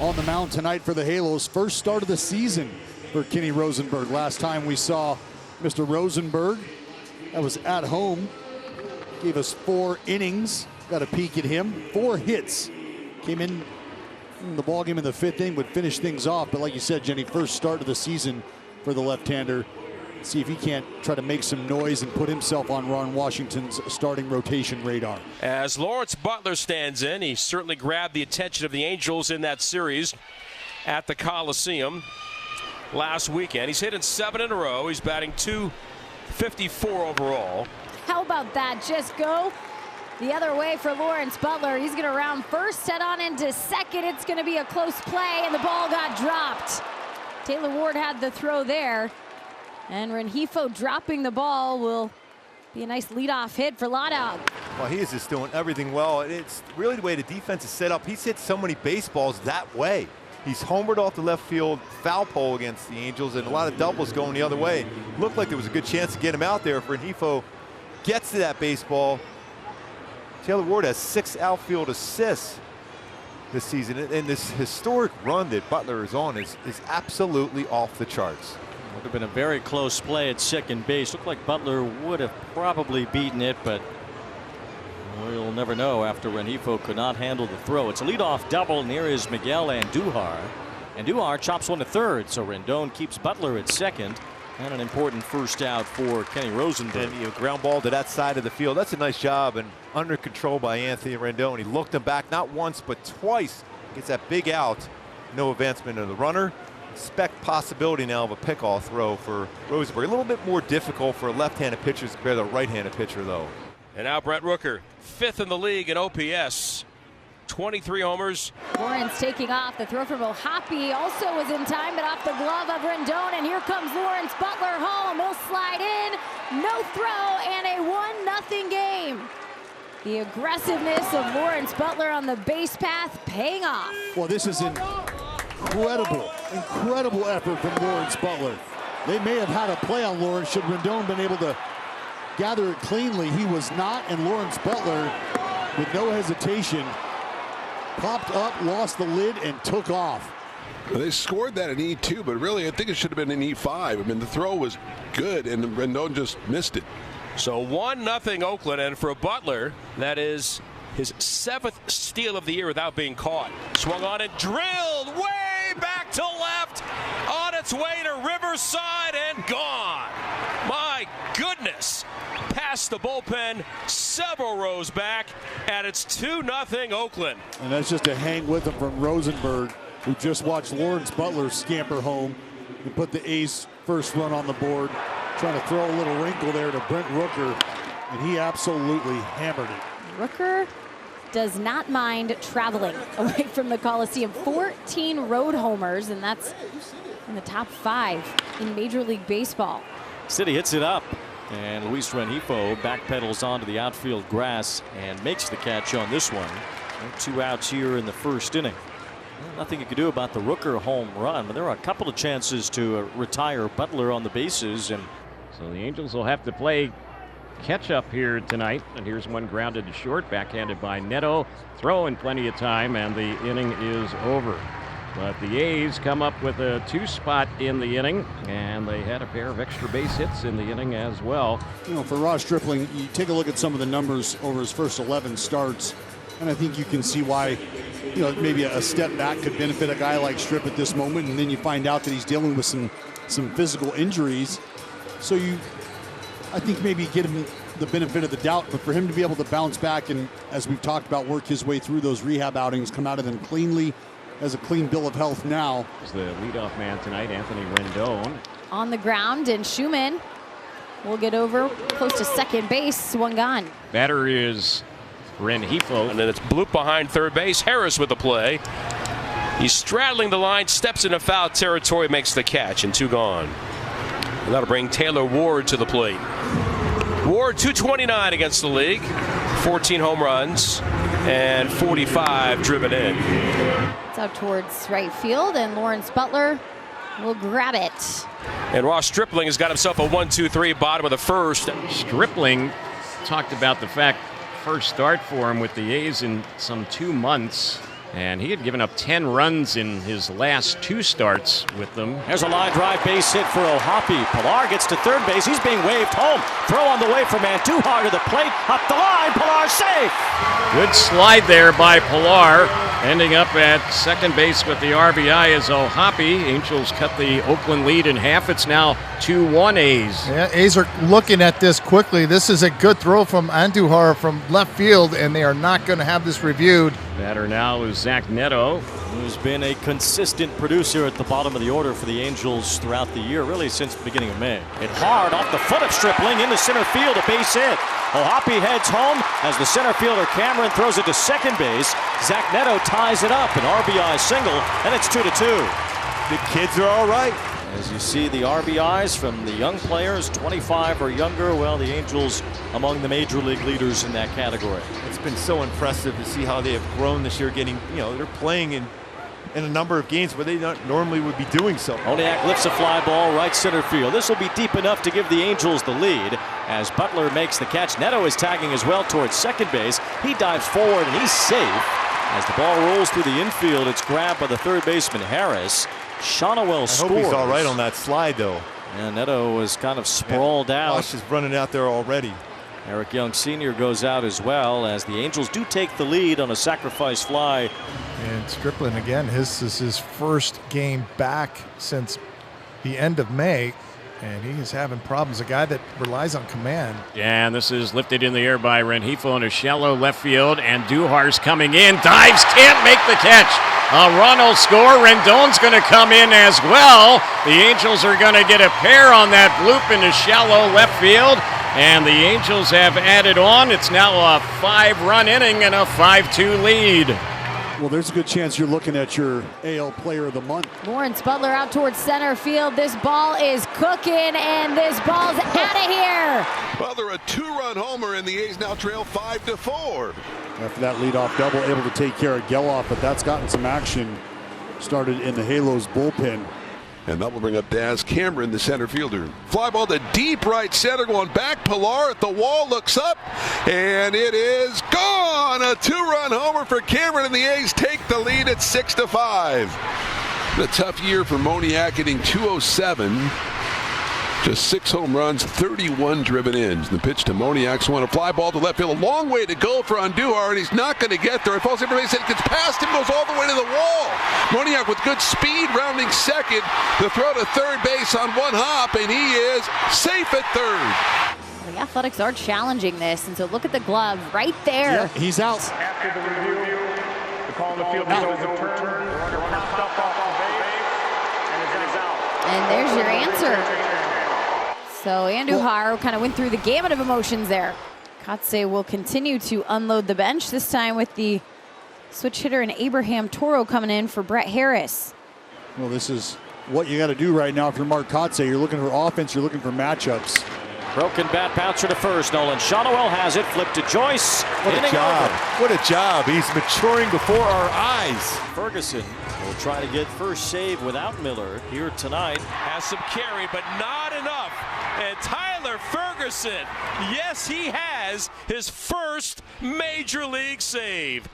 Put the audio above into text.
on the mound tonight for the Halos. First start of the season for Kenny Rosenberg. Last time we saw Mr. Rosenberg, that was at home. Gave us 4 innings. Got a peek at him. 4 hits. Came in the ballgame in the 5th inning, would finish things off. But like you said, Jenny, first start of the season for the left-hander. See if he can't try to make some noise and put himself on Ron Washington's starting rotation radar. As Lawrence Butler stands in, he certainly grabbed the attention of the Angels in that series at the Coliseum last weekend. He's hitting 7 in a row. He's batting .254 overall. How about that? Just go the other way for Lawrence Butler. He's going to round first, head on into second. It's going to be a close play, and the ball got dropped. Taylor Ward had the throw there. And Rengifo dropping the ball will be a nice leadoff hit for Lotto. Well, he is just doing everything well. It's really the way the defense is set up. He's hit so many baseballs that way. He's homered off the left field foul pole against the Angels, and a lot of doubles going the other way. Looked like there was a good chance to get him out there if Rengifo gets to that baseball. Taylor Ward has 6 outfield assists this season, and this historic run that Butler is on is absolutely off the charts. Would have been a very close play at second base. Looked like Butler would have probably beaten it, but we'll never know after Rengifo could not handle the throw. It's a leadoff double, and here is Miguel Andujar. Andujar chops one to third, so Rendon keeps Butler at second. And an important first out for Kenny Rosenberg. And ground ball to that side of the field. That's a nice job and under control by Anthony Rendon. He looked him back not once but twice. Gets that big out. No advancement of the runner. Expect possibility now of a pickoff throw for Rosenberg. A little bit more difficult for a left-handed pitcher compared to a right-handed pitcher, though. And now Brent Rooker, 5th in the league in OPS. 23 homers. Lawrence taking off. The throw from Ohapi also was in time, but off the glove of Rendon. And here comes Lawrence Butler home. He'll slide in. No throw, and a 1-0 game. The aggressiveness of Lawrence Butler on the base path paying off. Well, this is incredible effort from Lawrence Butler. They may have had a play on Lawrence should Rendon been able to gather it cleanly. He was not, and Lawrence Butler, with no hesitation, popped up, lost the lid, and took off. Well, they scored that in E2, but really I think it should have been in E5. I mean, the throw was good, and Rendon just missed it. So 1-0 Oakland, and for Butler, that is his 7th steal of the year without being caught. Swung on and drilled way back to left, on its way to Riverside and gone. My goodness. Past the bullpen, several rows back, and it's 2-0 Oakland. And that's just a hang with him from Rosenberg, who just watched Lawrence Butler scamper home and put the A's first run on the board, trying to throw a little wrinkle there to Brent Rooker, and he absolutely hammered it. Rooker does not mind traveling away from the Coliseum. 14 road homers, and that's in the top 5 in Major League Baseball. City hits it up, and Luis Rengifo backpedals onto the outfield grass and makes the catch on this one. 2 outs here in the first inning. Well, nothing you can do about the Rooker home run, but there are a couple of chances to retire Butler on the bases, and so the Angels will have to play catch up here tonight. And here's one grounded to short, backhanded by Neto. Throw in plenty of time, and the inning is over. But the A's come up with a 2-spot in the inning, and they had a pair of extra base hits in the inning as well. You know, for Ross Stripling, you take a look at some of the numbers over his first 11 starts, and I think you can see why, you know, maybe a step back could benefit a guy like Strip at this moment, and then you find out that he's dealing with some physical injuries. So I think maybe give him the benefit of the doubt, but for him to be able to bounce back and, as we've talked about, work his way through those rehab outings, come out of them cleanly, has a clean bill of health now. Is the leadoff man tonight, Anthony Rendon. On the ground, and Schumann will get over close to second base. Swung gone. Batter is Rengifo. And then it's Bloop behind third base. Harris with the play. He's straddling the line, steps into foul territory, makes the catch, and 2 gone. And that'll bring Taylor Ward to the plate. Ward, .229 against the league, 14 home runs, and 45 driven in. It's out towards right field, and Lawrence Butler will grab it. And Ross Stripling has got himself a 1-2-3 bottom of the first. Stripling talked about the fact first start for him with the A's in some 2 months. And he had given up 10 runs in his last 2 starts with them. There's a line drive base hit for O'Hoppe. Pilar gets to third base. He's being waved home. Throw on the way from Andujar to the plate. Up the line. Pilar safe. Good slide there by Pilar. Ending up at second base with the RBI is O'Hoppe. Angels cut the Oakland lead in half. It's now 2-1 A's. Yeah, A's are looking at this quickly. This is a good throw from Andujar from left field, and they are not going to have this reviewed. Batter now is Zach Neto, who's been a consistent producer at the bottom of the order for the Angels throughout the year, really since the beginning of May. Hit hard off the foot of Stripling into center field, a base hit. O'Hoppe heads home as the center fielder Cameron throws it to second base. Zach Neto ties it up, an RBI single, and it's 2-2. The kids are all right. As you see the RBIs from the young players, 25 or younger, well, the Angels among the major league leaders in that category. It's been so impressive to see how they have grown this year, getting, they're playing in a number of games where they not normally would be doing so. Moniak lifts a fly ball right center field. This will be deep enough to give the Angels the lead as Butler makes the catch. Neto is tagging as well towards second base. He dives forward and he's safe. As the ball rolls through the infield, it's grabbed by the third baseman Harris. Shonowell scores. I hope he's all right on that slide, though. And Neto was kind of sprawled out. Josh is running out there already. Eric Young Sr. goes out as well as the Angels do take the lead on a sacrifice fly. And Stripling again, this is his first game back since the end of May, and he is having problems. A guy that relies on command. And this is lifted in the air by Rengifo in a shallow left field, and Duhar's coming in, dives, can't make the catch. A run will score. Rendon's going to come in as well. The Angels are going to get a pair on that bloop into shallow left field. And the Angels have added on. It's now a 5-run inning and a 5-2 lead. Well, there's a good chance you're looking at your AL Player of the Month. Lawrence Butler out towards center field. This ball is cooking, and this ball's out of here. Butler, a 2-run homer, and the A's now trail 5-4. After that leadoff double, able to take care of Geloff, but that's gotten some action. Started in the Halos bullpen. And that will bring up Daz Cameron, the center fielder. Fly ball to deep right center, going back. Pilar at the wall, looks up, and it is gone. A 2-run homer for Cameron, and the A's take the lead at 6-5. A tough year for Moniak, hitting .207. Just 6 home runs, 31 driven ins. The pitch to Moniak, swung a fly ball to left field. A long way to go for Andujar, and he's not going to get there. It falls into base, it gets past him, goes all the way to the wall. Moniak with good speed, rounding second. The throw to third base on one hop, and he is safe at third. The Athletics are challenging this, and so look at the glove right there. Yep, he's out. After the review, the call in the field is overturned. The runner stepped off the base, and it is out. And there's your answer. So Andujar kind of went through the gamut of emotions there. Kotze will continue to unload the bench, this time with the switch hitter and Abraham Toro coming in for Brett Harris. Well, this is what you got to do right now if you're Mark Kotze. You're looking for offense, you're looking for matchups. Broken bat bouncer to first. Nolan Shonowell has it, flipped to Joyce. What a job. What a job. He's maturing before our eyes. Ferguson will try to get first save without Miller here tonight. Has some carry, but not enough. And Tyler Ferguson, yes, he has his first major league save.